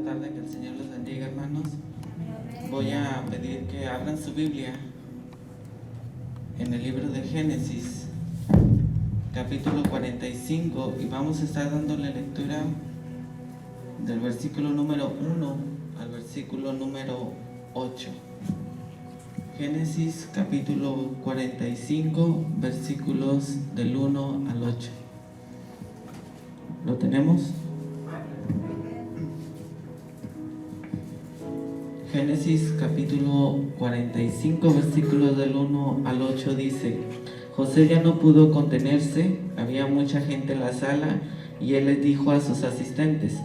tarde, que el Señor los bendiga, hermanos. Voy a pedir que abran su Biblia en el libro de Génesis, capítulo 45, y vamos a estar dándole lectura del versículo número 1 al versículo número 8. Génesis capítulo 45, versículos del 1 al 8. ¿Lo tenemos? Génesis capítulo 45, versículos del 1 al 8 dice: José ya no pudo contenerse, había mucha gente en la sala, y él les dijo a sus asistentes: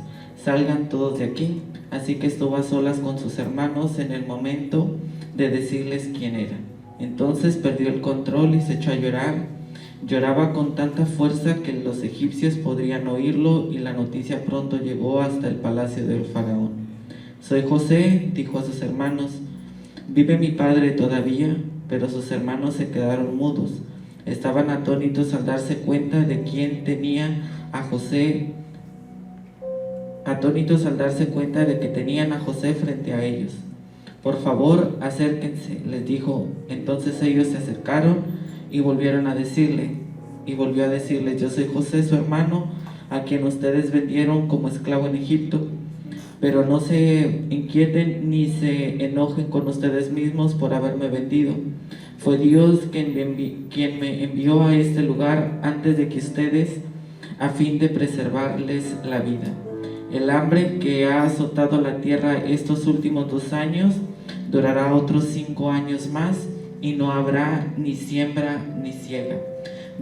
salgan todos de aquí. Así que estuvo a solas con sus hermanos en el momento de decirles quién era. Entonces perdió el control y se echó a llorar. Lloraba con tanta fuerza que los egipcios podrían oírlo, y la noticia pronto llegó hasta el palacio del faraón. Soy José, dijo a sus hermanos. ¿Vive mi padre todavía? Pero sus hermanos se quedaron mudos. Estaban atónitos al darse cuenta de quién tenía a José. Atónitos al darse cuenta de que tenían a José frente a ellos. Por favor, acérquense, les dijo. Entonces ellos se acercaron y volvió a decirles: yo soy José, su hermano, a quien ustedes vendieron como esclavo en Egipto. Pero no se inquieten ni se enojen con ustedes mismos por haberme vendido. Fue Dios quien me envió a este lugar antes de que ustedes, a fin de preservarles la vida. El hambre que ha azotado la tierra estos últimos 2 años durará otros 5 años más, y no habrá ni siembra ni siega.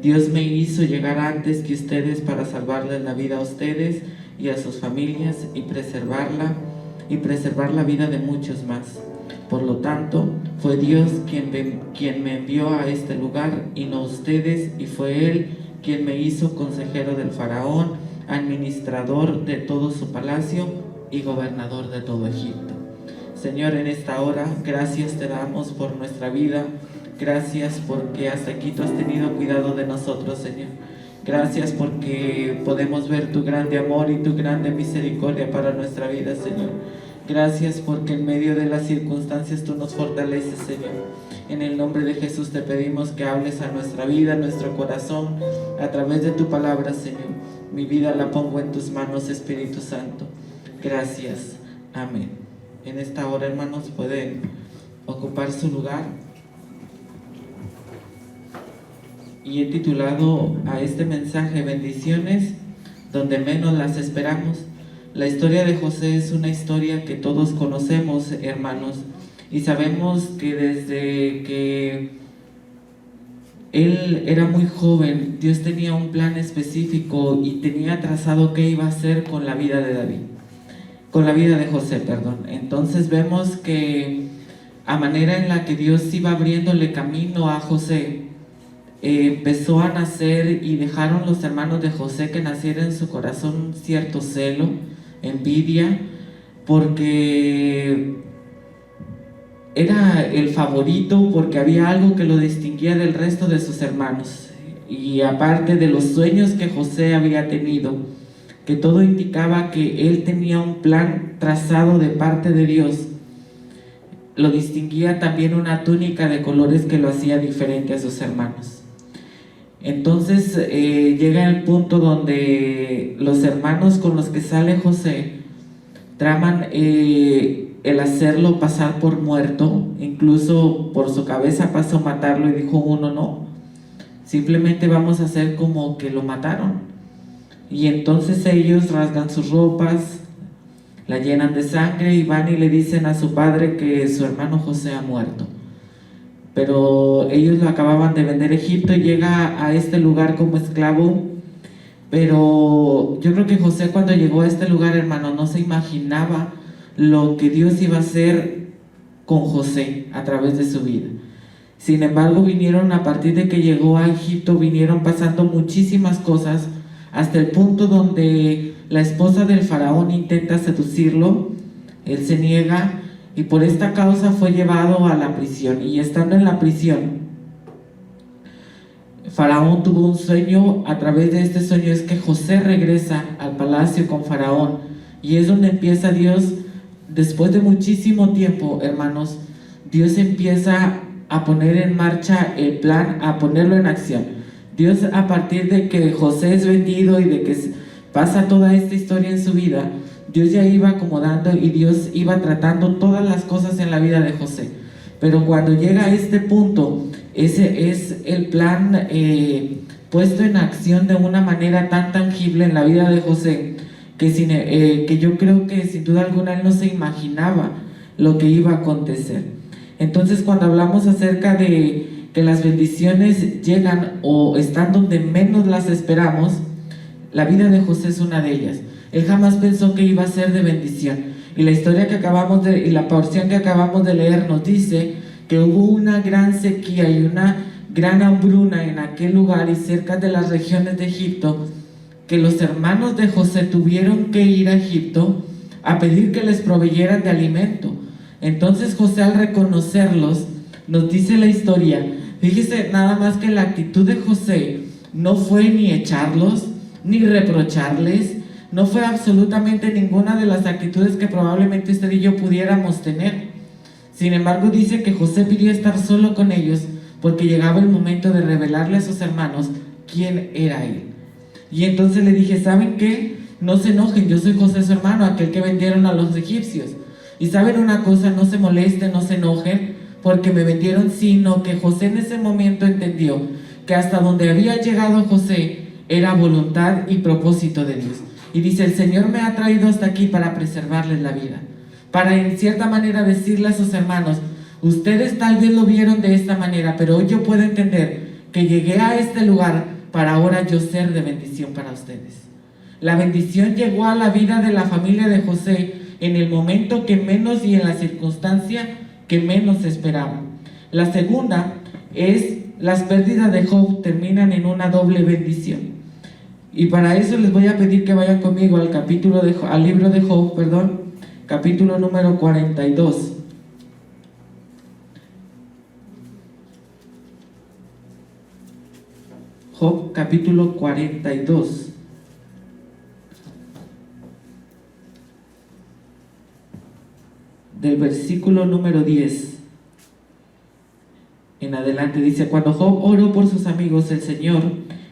Dios me hizo llegar antes que ustedes para salvarles la vida a ustedes y a sus familias, y preservar la vida de muchos más. Por lo tanto, fue Dios quien me envió a este lugar y no ustedes, y fue Él quien me hizo consejero del faraón, administrador de todo su palacio y gobernador de todo Egipto. Señor, en esta hora, gracias te damos por nuestra vida. Gracias porque hasta aquí tú has tenido cuidado de nosotros, Señor. Gracias porque podemos ver tu grande amor y tu grande misericordia para nuestra vida, Señor. Gracias porque en medio de las circunstancias tú nos fortaleces, Señor. En el nombre de Jesús te pedimos que hables a nuestra vida, a nuestro corazón, a través de tu palabra, Señor. Mi vida la pongo en tus manos, Espíritu Santo. Gracias. Amén. En esta hora, hermanos, pueden ocupar su lugar. Y he titulado a este mensaje: bendiciones donde menos las esperamos. La historia de José es una historia que todos conocemos, hermanos, y sabemos que desde que él era muy joven, Dios tenía un plan específico y tenía trazado qué iba a hacer con la vida de José, perdón. Entonces vemos que a manera en la que Dios iba abriéndole camino a José, empezó a nacer, y dejaron los hermanos de José que naciera en su corazón cierto celo, envidia, porque era el favorito, porque había algo que lo distinguía del resto de sus hermanos, y aparte de los sueños que José había tenido, que todo indicaba que él tenía un plan trazado de parte de Dios, lo distinguía también una túnica de colores que lo hacía diferente a sus hermanos. Entonces llega el punto donde los hermanos con los que sale José traman el hacerlo pasar por muerto. Incluso por su cabeza pasó matarlo, y dijo uno: no, simplemente vamos a hacer como que lo mataron. Y entonces ellos rasgan sus ropas, la llenan de sangre, y van y le dicen a su padre que su hermano José ha muerto. Pero ellos lo acababan de vender a Egipto, y llega a este lugar como esclavo. Pero yo creo que José, cuando llegó a este lugar, hermano, no se imaginaba lo que Dios iba a hacer con José a través de su vida. Sin embargo, a partir de que llegó a Egipto, vinieron pasando muchísimas cosas, hasta el punto donde la esposa del faraón intenta seducirlo. Él se niega, y por esta causa fue llevado a la prisión. Y estando en la prisión, Faraón tuvo un sueño. A través de este sueño es que José regresa al palacio con Faraón, Y es donde empieza Dios, después de muchísimo tiempo, hermanos, Dios empieza a poner en marcha el plan, a ponerlo en acción. Dios, a partir de que José es vendido y de que pasa toda esta historia en su vida, Dios ya iba acomodando y Dios iba tratando todas las cosas en la vida de José. Pero cuando llega a este punto, ese es el plan puesto en acción de una manera tan tangible en la vida de José, que yo creo que sin duda alguna él no se imaginaba lo que iba a acontecer. Entonces, cuando hablamos acerca de que las bendiciones llegan o están donde menos las esperamos, la vida de José es una de ellas. Él jamás pensó que iba a ser de bendición. Y la historia y la porción que acabamos de leer nos dice que hubo una gran sequía y una gran hambruna en aquel lugar y cerca de las regiones de Egipto, que los hermanos de José tuvieron que ir a Egipto a pedir que les proveyeran de alimento. Entonces José, al reconocerlos, nos dice la historia, fíjese nada más que la actitud de José no fue ni echarlos, ni reprocharles, no fue absolutamente ninguna de las actitudes que probablemente usted y yo pudiéramos tener. Sin embargo, dice que José pidió estar solo con ellos porque llegaba el momento de revelarle a sus hermanos quién era él. Y entonces le dije, ¿saben qué? No se enojen, yo soy José su hermano, aquel que vendieron a los egipcios. Y saben una cosa, no se molesten, no se enojen porque me vendieron, sino que José en ese momento entendió que hasta donde había llegado José era voluntad y propósito de Dios. Y dice, el Señor me ha traído hasta aquí para preservarles la vida, para en cierta manera decirle a sus hermanos, ustedes tal vez lo vieron de esta manera, pero hoy yo puedo entender que llegué a este lugar para ahora yo ser de bendición para ustedes. La bendición llegó a la vida de la familia de José en el momento que menos y en la circunstancia que menos esperaban. La segunda es, las pérdidas de Job terminan en una doble bendición. Y para eso les voy a pedir que vayan conmigo al libro de Job, capítulo número 42. Job, capítulo 42. Del versículo número 10 en adelante dice, cuando Job oró por sus amigos, el Señor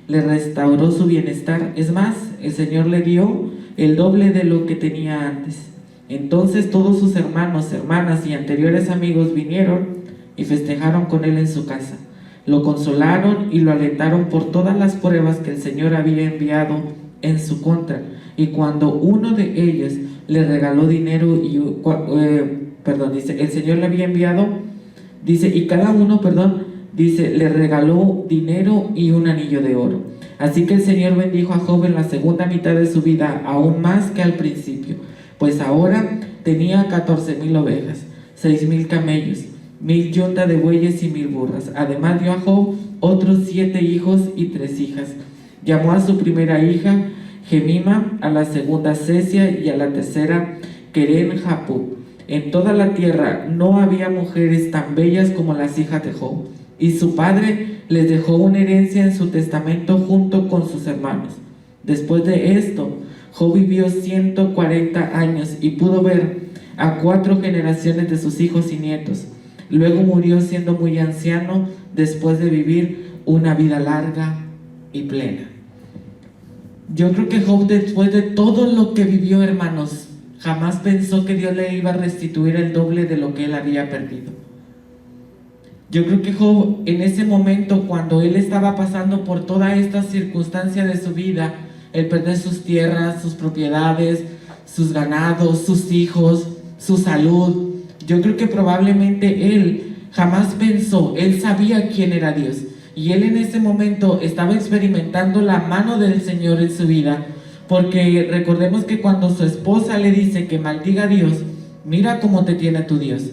le restauró su bienestar. Es más, el Señor le dio el doble de lo que tenía antes. Entonces todos sus hermanos, hermanas y anteriores amigos vinieron y festejaron con él en su casa. Lo consolaron y lo alentaron por todas las pruebas que el Señor había enviado en su contra. Y cuando uno de ellos le regaló dinero dice, el Señor le había enviado, dice, y cada uno, dice, le regaló dinero y un anillo de oro. Así que el Señor bendijo a Job en la segunda mitad de su vida, aún más que al principio, pues ahora tenía 14,000 ovejas, 6,000 camellos, 1,000 yuntas de bueyes y 1,000 burras. Además dio a Job otros 7 hijos y 3 hijas. Llamó a su primera hija Gemima, a la segunda Cesia y a la tercera Keren-Hapuk. En toda la tierra no había mujeres tan bellas como las hijas de Job. Y su padre les dejó una herencia en su testamento junto con sus hermanos. Después de esto, Job vivió 140 años y pudo ver a 4 generaciones de sus hijos y nietos. Luego murió siendo muy anciano después de vivir una vida larga y plena. Yo creo que Job, después de todo lo que vivió, hermanos, jamás pensó que Dios le iba a restituir el doble de lo que él había perdido. Yo creo que Job, en ese momento, cuando él estaba pasando por toda esta circunstancia de su vida, el perder sus tierras, sus propiedades, sus ganados, sus hijos, su salud, yo creo que probablemente él jamás pensó, él sabía quién era Dios. Y él en ese momento estaba experimentando la mano del Señor en su vida, porque recordemos que cuando su esposa le dice que maldiga a Dios, mira cómo te tiene tu Dios.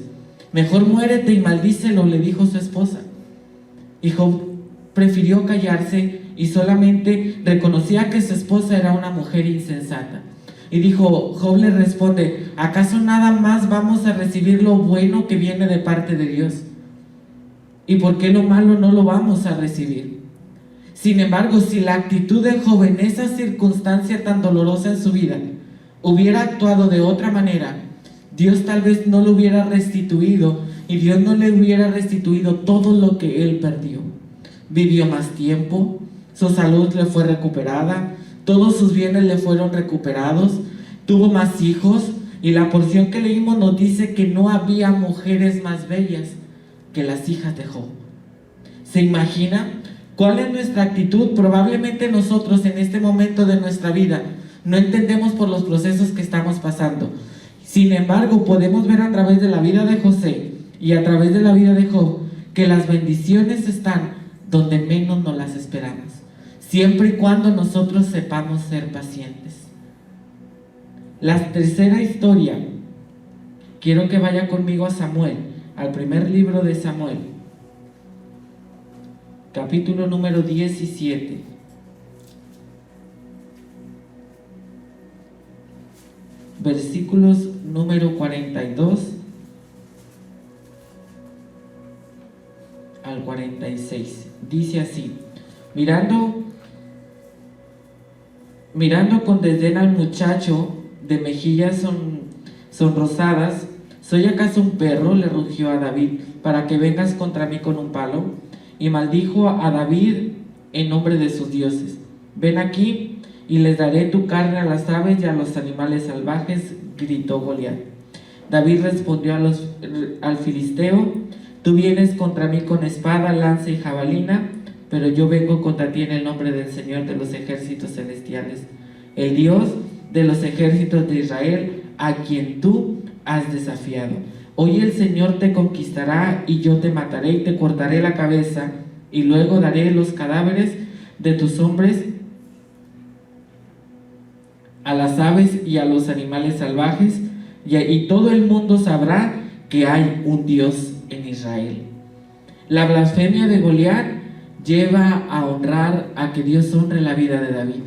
Mejor muérete y maldícelo, le dijo su esposa. Y Job prefirió callarse y solamente reconocía que su esposa era una mujer insensata. Y dijo, Job le responde, ¿acaso nada más vamos a recibir lo bueno que viene de parte de Dios? ¿Y por qué lo malo no lo vamos a recibir? Sin embargo, si la actitud de Job en esa circunstancia tan dolorosa en su vida hubiera actuado de otra manera, Dios tal vez no lo hubiera restituido y Dios no le hubiera restituido todo lo que él perdió. Vivió más tiempo, su salud le fue recuperada, todos sus bienes le fueron recuperados, tuvo más hijos, y la porción que leímos nos dice que no había mujeres más bellas que las hijas de Job. ¿Se imagina cuál es nuestra actitud? Probablemente nosotros en este momento de nuestra vida no entendemos por los procesos que estamos pasando. Sin embargo, podemos ver a través de la vida de José y a través de la vida de Job que las bendiciones están donde menos nos las esperamos, siempre y cuando nosotros sepamos ser pacientes. La tercera historia, quiero que vaya conmigo a Samuel, al primer libro de Samuel, capítulo número 17. Versículos número 42 al 46. Dice así: mirando con desdén al muchacho de mejillas sonrosadas, ¿soy acaso un perro?, le rugió a David, para que vengas contra mí con un palo. Y maldijo a David en nombre de sus dioses. Ven aquí y les daré tu carne a las aves y a los animales salvajes, gritó Goliat. David respondió al filisteo: tú vienes contra mí con espada, lanza y jabalina, pero yo vengo contra ti en el nombre del Señor de los ejércitos celestiales, el Dios de los ejércitos de Israel, a quien tú has desafiado. Hoy el Señor te conquistará y yo te mataré y te cortaré la cabeza, y luego daré los cadáveres de tus hombres a las aves y a los animales salvajes, y todo el mundo sabrá que hay un Dios en Israel. La blasfemia de Goliat lleva a honrar a que Dios honre la vida de David.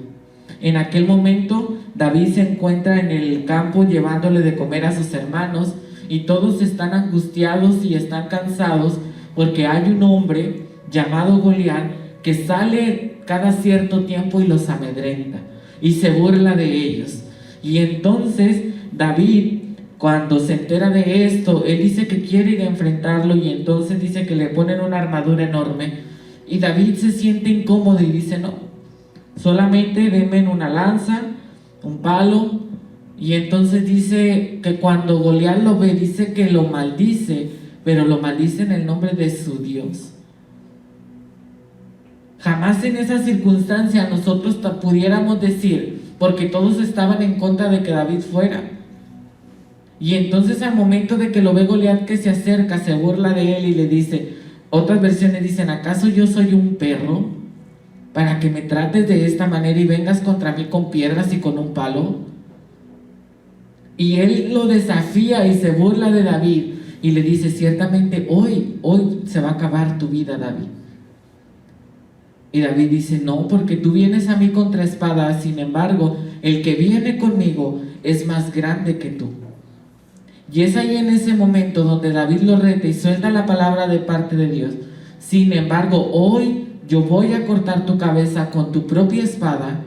En aquel momento David se encuentra en el campo llevándole de comer a sus hermanos, y todos están angustiados y están cansados porque hay un hombre llamado Goliat que sale cada cierto tiempo y los amedrenta y se burla de ellos. Y entonces David, cuando se entera de esto, él dice que quiere ir a enfrentarlo, y entonces dice que le ponen una armadura enorme, y David se siente incómodo y dice: no, solamente denme una lanza, un palo. Y entonces dice que cuando Goliat lo ve, dice que lo maldice, pero lo maldice en el nombre de su Dios. Jamás en esa circunstancia nosotros pudiéramos decir, porque todos estaban en contra de que David fuera. Y entonces al momento de que lo ve Goliat que se acerca, se burla de él y le dice, otras versiones dicen: ¿acaso yo soy un perro para que me trates de esta manera y vengas contra mí con piedras y con un palo? Y él lo desafía y se burla de David y le dice: ciertamente hoy se va a acabar tu vida, David. Y David dice: no, porque tú vienes a mí contra espada, sin embargo, el que viene conmigo es más grande que tú. Y es ahí en ese momento donde David lo reta y suelta la palabra de parte de Dios: sin embargo, hoy yo voy a cortar tu cabeza con tu propia espada,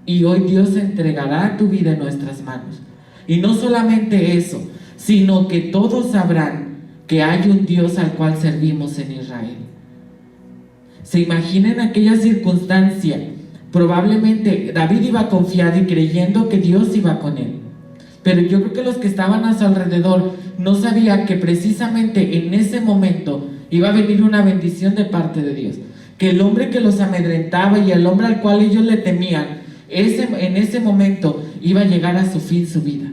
y hoy Dios entregará tu vida en nuestras manos. Y no solamente eso, sino que todos sabrán que hay un Dios al cual servimos en Israel. ¿Se imaginan aquella circunstancia? Probablemente David iba confiado y creyendo que Dios iba con él. Pero yo creo que los que estaban a su alrededor no sabían que precisamente en ese momento iba a venir una bendición de parte de Dios. Que el hombre que los amedrentaba y el hombre al cual ellos le temían, en ese momento iba a llegar a su fin su vida.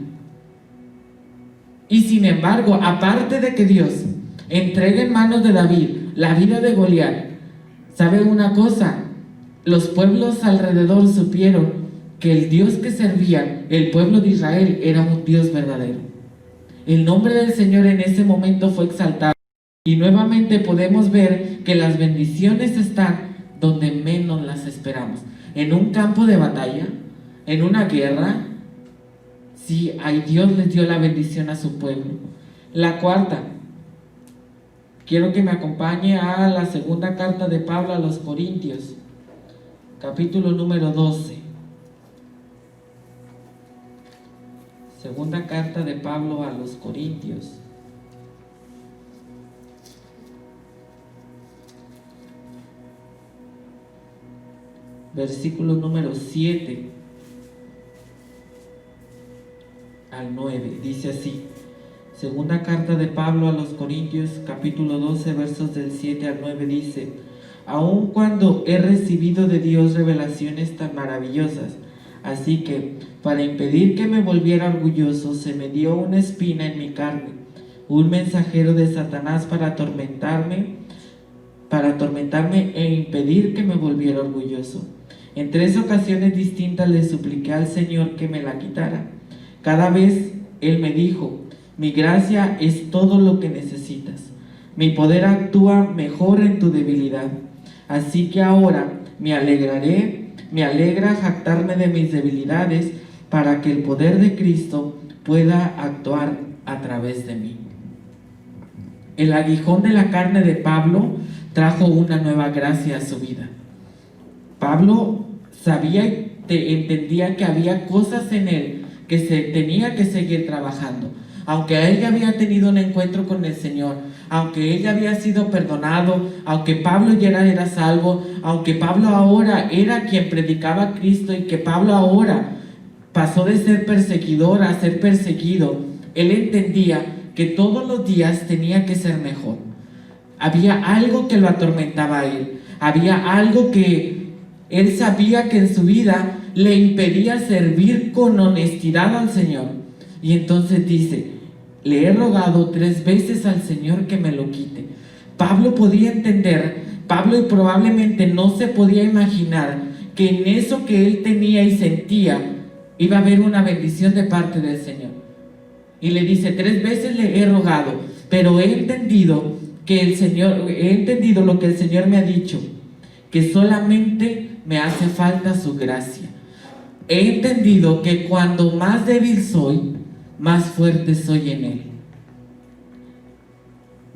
Y sin embargo, aparte de que Dios entregue en manos de David la vida de Goliat, ¿sabe una cosa? Los pueblos alrededor supieron que el Dios que servían, el pueblo de Israel, era un Dios verdadero. El nombre del Señor en ese momento fue exaltado. Y nuevamente podemos ver que las bendiciones están donde menos las esperamos. En un campo de batalla, en una guerra, sí, ahí Dios les dio la bendición a su pueblo. La cuarta, quiero que me acompañe a la segunda carta de Pablo a los Corintios, capítulo número 12. Segunda carta de Pablo a los Corintios. Versículo número 7 al 9. Dice así. Segunda carta de Pablo a los Corintios, capítulo 12, versos del 7 al 9 dice: aun cuando he recibido de Dios revelaciones tan maravillosas, así que para impedir que me volviera orgulloso se me dio una espina en mi carne, un mensajero de Satanás para atormentarme e impedir que me volviera orgulloso. En 3 ocasiones distintas le supliqué al Señor que me la quitara. Cada vez Él me dijo: mi gracia es todo lo que necesitas. Mi poder actúa mejor en tu debilidad. Así que ahora me alegra jactarme de mis debilidades para que el poder de Cristo pueda actuar a través de mí. El aguijón de la carne de Pablo trajo una nueva gracia a su vida. Pablo sabía y entendía que había cosas en él que se tenía que seguir trabajando. Aunque él ya había tenido un encuentro con el Señor, aunque él ya había sido perdonado, aunque Pablo ya era salvo, aunque Pablo ahora era quien predicaba a Cristo y que Pablo ahora pasó de ser perseguidor a ser perseguido, él entendía que todos los días tenía que ser mejor. Había algo que lo atormentaba a él, había algo que él sabía que en su vida le impedía servir con honestidad al Señor. Y entonces dice: le he rogado 3 veces al Señor que me lo quite. Pablo podía entender, Pablo probablemente no se podía imaginar que en eso que él tenía y sentía iba a haber una bendición de parte del Señor. Y le dice: 3 veces le he rogado, pero he entendido lo que el Señor me ha dicho, que solamente me hace falta su gracia. He entendido que cuando más débil soy, más fuerte soy en Él.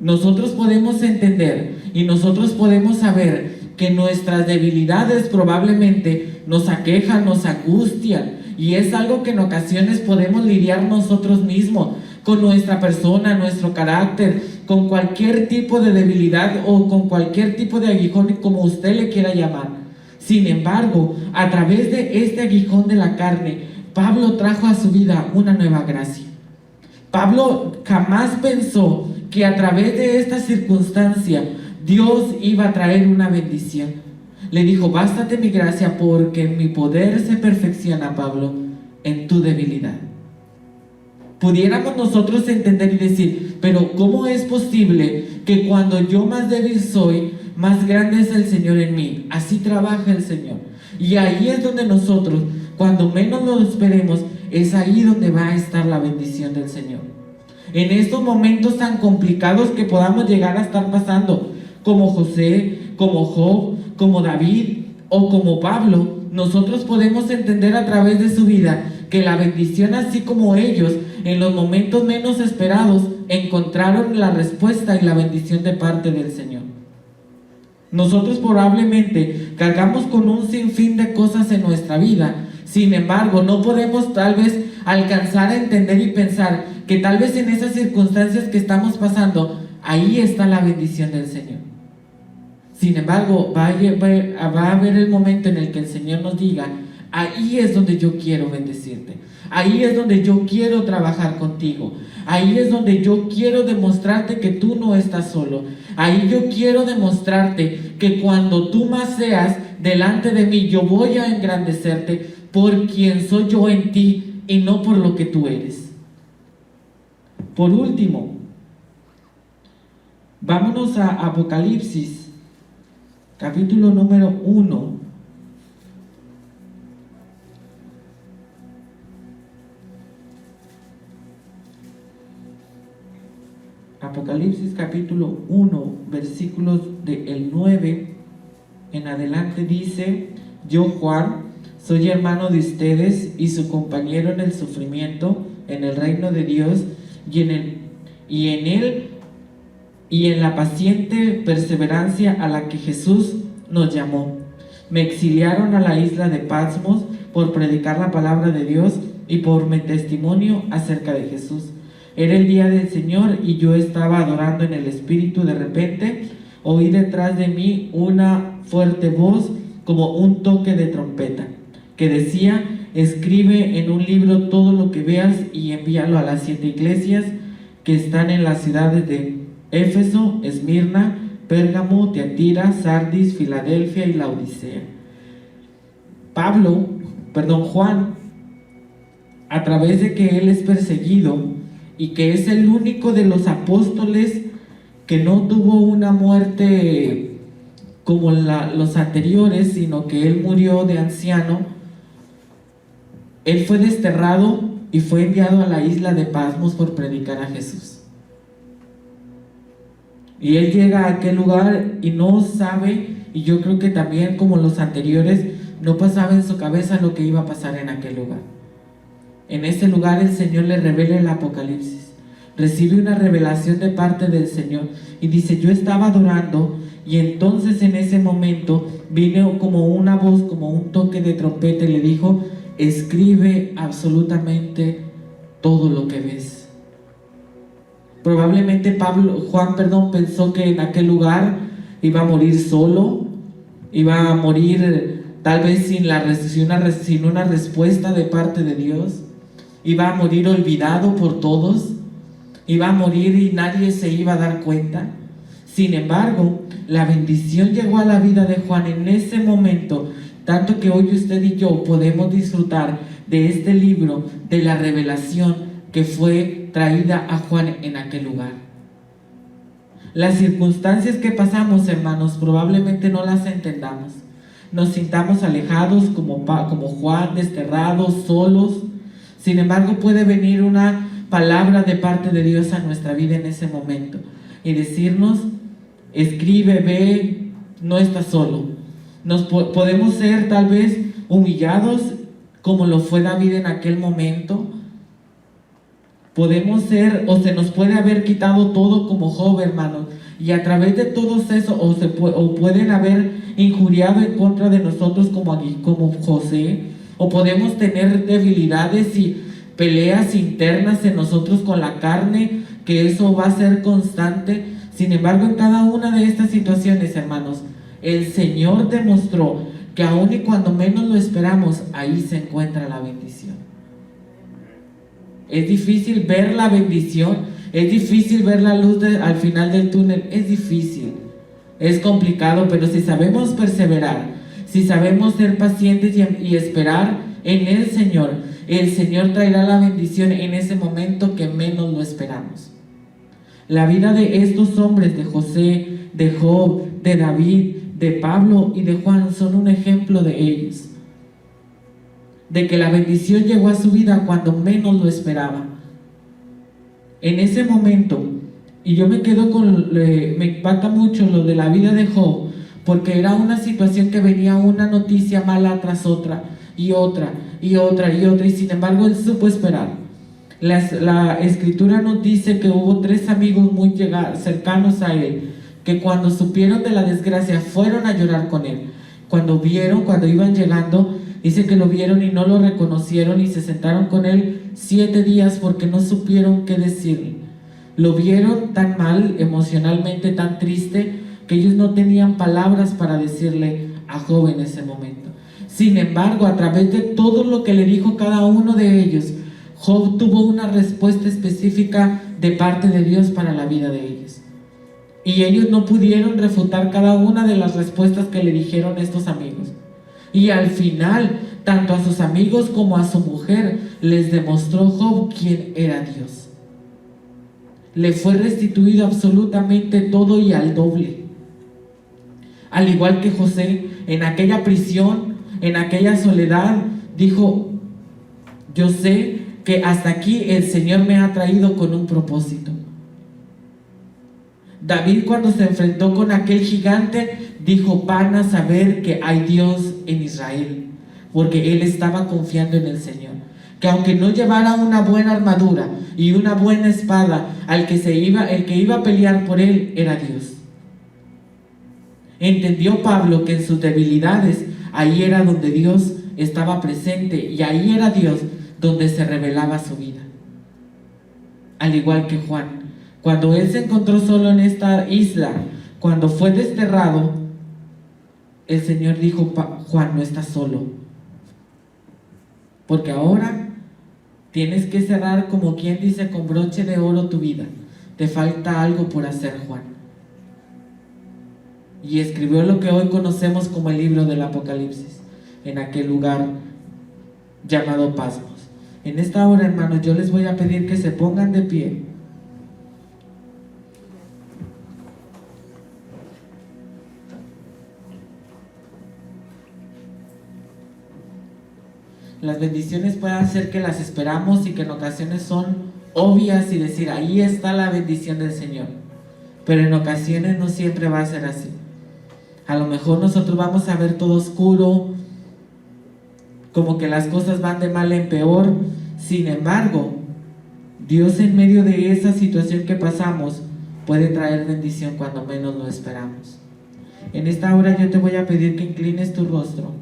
Nosotros podemos entender y nosotros podemos saber que nuestras debilidades probablemente nos aquejan, nos angustian, y es algo que en ocasiones podemos lidiar nosotros mismos, con nuestra persona, nuestro carácter, con cualquier tipo de debilidad o con cualquier tipo de aguijón, como usted le quiera llamar. Sin embargo, a través de este aguijón de la carne, Pablo trajo a su vida una nueva gracia. Pablo jamás pensó que a través de esta circunstancia Dios iba a traer una bendición. Le dijo: bástate mi gracia, porque mi poder se perfecciona, Pablo, en tu debilidad. Pudiéramos nosotros entender y decir: pero ¿cómo es posible que cuando yo más débil soy, más grande es el Señor en mí? Así trabaja el Señor. Y ahí es donde nosotros, cuando menos lo esperemos, es ahí donde va a estar la bendición del Señor. En estos momentos tan complicados que podamos llegar a estar pasando, como José, como Job, como David o como Pablo, nosotros podemos entender a través de su vida que la bendición, así como ellos, en los momentos menos esperados, encontraron la respuesta y la bendición de parte del Señor. Nosotros probablemente cargamos con un sinfín de cosas en nuestra vida. Sin embargo, no podemos tal vez alcanzar a entender y pensar que tal vez en esas circunstancias que estamos pasando, ahí está la bendición del Señor. Sin embargo, va a haber el momento en el que el Señor nos diga: ahí es donde yo quiero bendecirte, ahí es donde yo quiero trabajar contigo, ahí es donde yo quiero demostrarte que tú no estás solo, ahí yo quiero demostrarte que cuando tú más seas delante de mí, yo voy a engrandecerte por quien soy yo en ti y no por lo que tú eres. Por último, vámonos a Apocalipsis, capítulo número 1. Apocalipsis capítulo 1, versículos del 9 en adelante dice: yo, Juan, soy hermano de ustedes y su compañero en el sufrimiento, en el reino de Dios y en la paciente perseverancia a la que Jesús nos llamó. Me exiliaron a la isla de Patmos por predicar la palabra de Dios y por mi testimonio acerca de Jesús. Era el día del Señor y yo estaba adorando en el Espíritu. De repente oí detrás de mí una fuerte voz como un toque de trompeta que decía: escribe en un libro todo lo que veas y envíalo a las 7 iglesias que están en las ciudades de Éfeso, Esmirna, Pérgamo, Tiatira, Sardis, Filadelfia y Laodicea. Juan, a través de que él es perseguido y que es el único de los apóstoles que no tuvo una muerte como los anteriores, sino que él murió de anciano, él fue desterrado y fue enviado a la isla de Patmos por predicar a Jesús. Y él llega a aquel lugar y no sabe, y yo creo que también como los anteriores, no pasaba en su cabeza lo que iba a pasar en aquel lugar. En ese lugar el Señor le revela el Apocalipsis. Recibe una revelación de parte del Señor y dice: yo estaba adorando, y entonces en ese momento vino como una voz, como un toque de trompeta, y le dijo: escribe absolutamente todo lo que ves. Probablemente Juan pensó que en aquel lugar iba a morir solo, iba a morir tal vez sin una respuesta de parte de Dios, iba a morir olvidado por todos, iba a morir y nadie se iba a dar cuenta. Sin embargo, la bendición llegó a la vida de Juan en ese momento, tanto que hoy usted y yo podemos disfrutar de este libro, de la revelación que fue traída a Juan en aquel lugar. Las circunstancias que pasamos, hermanos, probablemente no las entendamos. Nos sintamos alejados como Juan, desterrados, solos. Sin embargo, puede venir una palabra de parte de Dios a nuestra vida en ese momento y decirnos: escribe, ve, no estás solo. Podemos ser tal vez humillados como lo fue David en aquel momento. Podemos ser, o se nos puede haber quitado todo como Job, hermanos, y a través de todo eso, o pueden haber injuriado en contra de nosotros como José, o podemos tener debilidades y peleas internas en nosotros con la carne, que eso va a ser constante. Sin embargo, en cada una de estas situaciones, hermanos, el Señor demostró que aun y cuando menos lo esperamos, ahí se encuentra la bendición. Es difícil ver la bendición, es difícil ver la luz al final del túnel, es difícil, es complicado, pero si sabemos perseverar, si sabemos ser pacientes y esperar en el Señor traerá la bendición en ese momento que menos lo esperamos. La vida de estos hombres, de José, de Job, de David, de Pablo y de Juan, son un ejemplo de ellos, de que la bendición llegó a su vida cuando menos lo esperaba. En ese momento, y yo me impacta mucho lo de la vida de Job, porque era una situación que venía una noticia mala tras otra, y otra, y otra, y otra, y sin embargo él supo esperar. La escritura nos dice que hubo 3 amigos muy cercanos a él, que cuando supieron de la desgracia fueron a llorar con él. Cuando iban llegando, dice que lo vieron y no lo reconocieron y se sentaron con él 7 días porque no supieron qué decirle. Lo vieron tan mal, emocionalmente tan triste, que ellos no tenían palabras para decirle a Job en ese momento. Sin embargo, a través de todo lo que le dijo cada uno de ellos, Job tuvo una respuesta específica de parte de Dios para la vida de ellos. Y ellos no pudieron refutar cada una de las respuestas que le dijeron estos amigos. Y al final, tanto a sus amigos como a su mujer, les demostró Job quién era Dios. Le fue restituido absolutamente todo y al doble. Al igual que José, en aquella prisión, en aquella soledad, dijo: yo sé que hasta aquí el Señor me ha traído con un propósito. David, cuando se enfrentó con aquel gigante, dijo: van a saber que hay Dios en Israel, porque él estaba confiando en el Señor, que aunque no llevara una buena armadura y una buena espada, el que iba a pelear por él era Dios. Entendió Pablo que en sus debilidades, ahí era donde Dios estaba presente, y ahí era Dios donde se revelaba su vida. Al igual que Juan, cuando él se encontró solo en esta isla, cuando fue desterrado, el Señor dijo: Juan, no estás solo, porque ahora tienes que cerrar, como quien dice, con broche de oro tu vida. Te falta algo por hacer, Juan. Y escribió lo que hoy conocemos como el libro del Apocalipsis, en aquel lugar llamado Patmos. En esta hora, hermanos, yo les voy a pedir que se pongan de pie. Las bendiciones pueden ser que las esperamos y que en ocasiones son obvias y decir: ahí está la bendición del Señor. Pero en ocasiones no siempre va a ser así. A lo mejor nosotros vamos a ver todo oscuro, como que las cosas van de mal en peor. Sin embargo, Dios, en medio de esa situación que pasamos, puede traer bendición cuando menos lo esperamos. En esta hora yo te voy a pedir que inclines tu rostro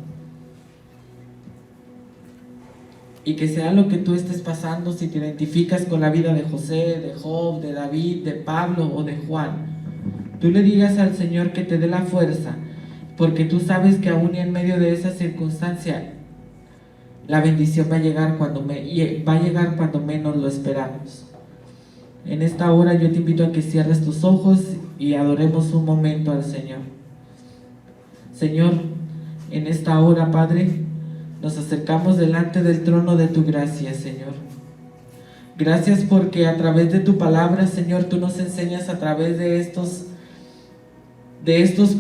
y que sea lo que tú estés pasando, si te identificas con la vida de José, de Job, de David, de Pablo o de Juan, tú le digas al Señor que te dé la fuerza, porque tú sabes que aún en medio de esa circunstancia la bendición va a llegar cuando menos lo esperamos. En esta hora yo te invito a que cierres tus ojos y adoremos un momento al Señor. Señor, en esta hora, Padre, nos acercamos delante del trono de tu gracia, Señor. Gracias porque a través de tu palabra, Señor, tú nos enseñas a través de estos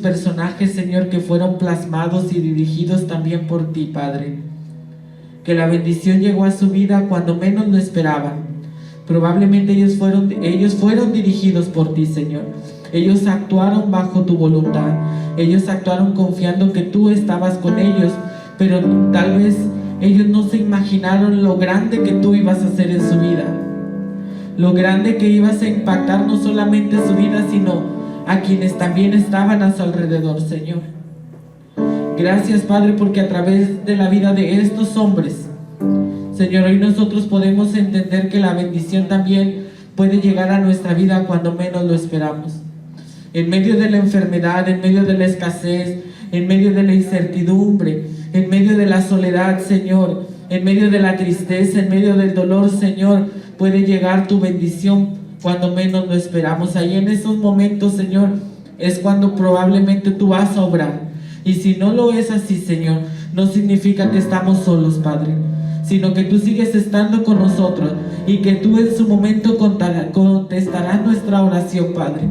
personajes, Señor, que fueron plasmados y dirigidos también por ti, Padre, que la bendición llegó a su vida cuando menos lo esperaban. Probablemente ellos fueron dirigidos por ti, Señor. Ellos actuaron bajo tu voluntad. Ellos actuaron confiando que tú estabas con ellos, pero tal vez ellos no se imaginaron lo grande que tú ibas a hacer en su vida, lo grande que ibas a impactar no solamente su vida, sino a quienes también estaban a su alrededor, Señor. Gracias, Padre, porque a través de la vida de estos hombres, Señor, hoy nosotros podemos entender que la bendición también puede llegar a nuestra vida cuando menos lo esperamos. En medio de la enfermedad, en medio de la escasez, en medio de la incertidumbre, en medio de la soledad, Señor, en medio de la tristeza, en medio del dolor, Señor, puede llegar tu bendición cuando menos lo esperamos. Ahí en esos momentos, Señor, es cuando probablemente tú vas a obrar. Y si no lo es así, Señor, no significa que estamos solos, Padre, sino que tú sigues estando con nosotros y que tú en su momento contestarás nuestra oración, Padre.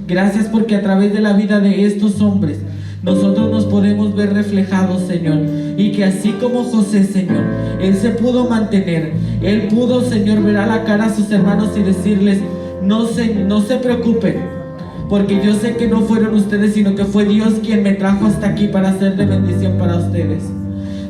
Gracias porque a través de la vida de estos hombres nosotros nos podemos ver reflejados, Señor, y que así como José, Señor, él se pudo mantener, él pudo, Señor, ver a la cara a sus hermanos y decirles: no se preocupen, porque yo sé que no fueron ustedes, sino que fue Dios quien me trajo hasta aquí para ser de bendición para ustedes.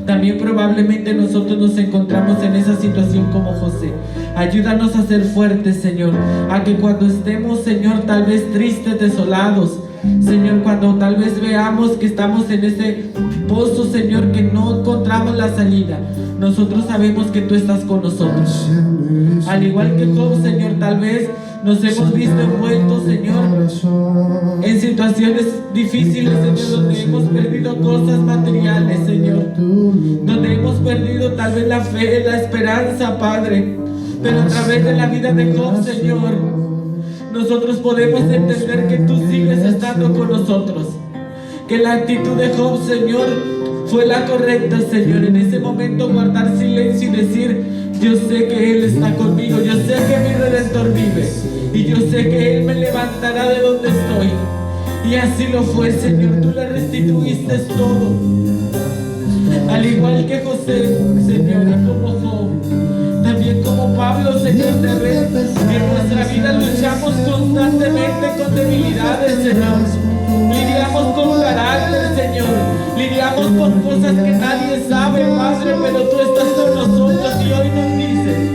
También probablemente nosotros nos encontramos en esa situación como José. Ayúdanos a ser fuertes, Señor, a que cuando estemos, Señor, tal vez tristes, desolados, Señor, cuando tal vez veamos que estamos en ese pozo, Señor, que no encontramos la salida, nosotros sabemos que tú estás con nosotros. Al igual que Job, Señor, tal vez nos hemos visto envueltos, Señor, en situaciones difíciles, Señor, donde hemos perdido cosas materiales, Señor, donde hemos perdido tal vez la fe, la esperanza, Padre. Pero a través de la vida de Job, Señor, nosotros podemos entender que tú sigues estando con nosotros, que la actitud de Job, Señor, fue la correcta, Señor. En ese momento guardar silencio y decir: yo sé que Él está conmigo, yo sé que mi Redentor vive, y yo sé que Él me levantará de donde estoy. Y así lo fue, Señor. Tú le restituiste todo, al igual que José, Señor, y como Job, también como Pablo, Señor. Te ves que en nuestra vida luchamos constantemente con debilidades, Señor. Lidiamos con carácter, Señor. Lidiamos con cosas que nadie sabe, Padre, pero tú estás con nosotros y hoy nos dices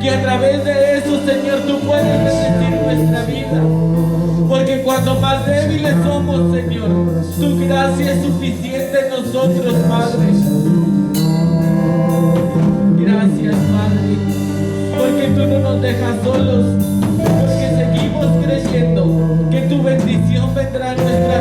que a través de eso, Señor, tú puedes bendecir nuestra vida. Porque cuando más débiles somos, Señor, tu gracia es suficiente en nosotros, Padre. Gracias, Padre, porque tú no nos dejas solos, porque seguimos creyendo que tu bendición vendrá a nuestra